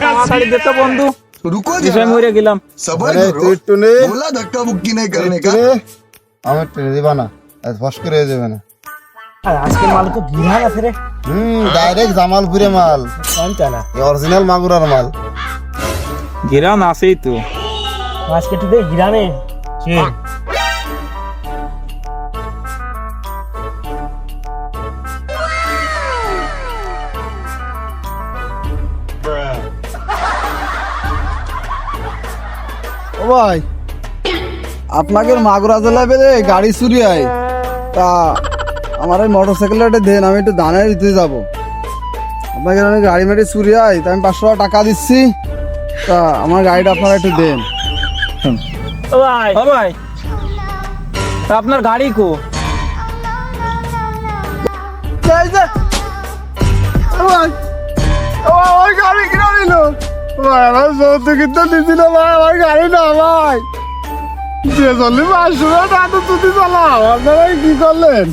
ताड़ाताड़ी दे तो बंधु रुको विषय जरा मरे गेलाम सबर अरे करो तू একটু নে बोला धक्का मुक्की नहीं करने का আমার ট্রেনে দিবা না ফস করে হয়ে যাবে না আজকে মাল তো গিরহান আছে রে ডাইরেক্ট জামালপুরে মাল কোনটা না অরিজিনাল মাগুরার মাল गिरान आसेई तो আজকে তো গিরহানে কে ও ভাই আপনাকে মাগুরা জেলায় বেড়ে গাড়ি চুরি হয় তা আমার এই মোটর সাইকেলটা দেন আমি একটু দানের দিতে যাবো আপনাকে অনেক গাড়ি মেটে চুরি হয় তা আমি 500 টাকা দিচ্ছি তা আমার গাড়িটা আপনারা একটু দেন ও ভাই ओ भाई তা আপনার গাড়ি কো এই যে ও ভাই ওই গাড়ি কিনে নিল ভাই আমার যৌতুক কিন্তু দিছিল ভাই আমার গাড়ি না ভাই যে চললি 500 টাকা তো তুই চালাও আপনারা কি করলেন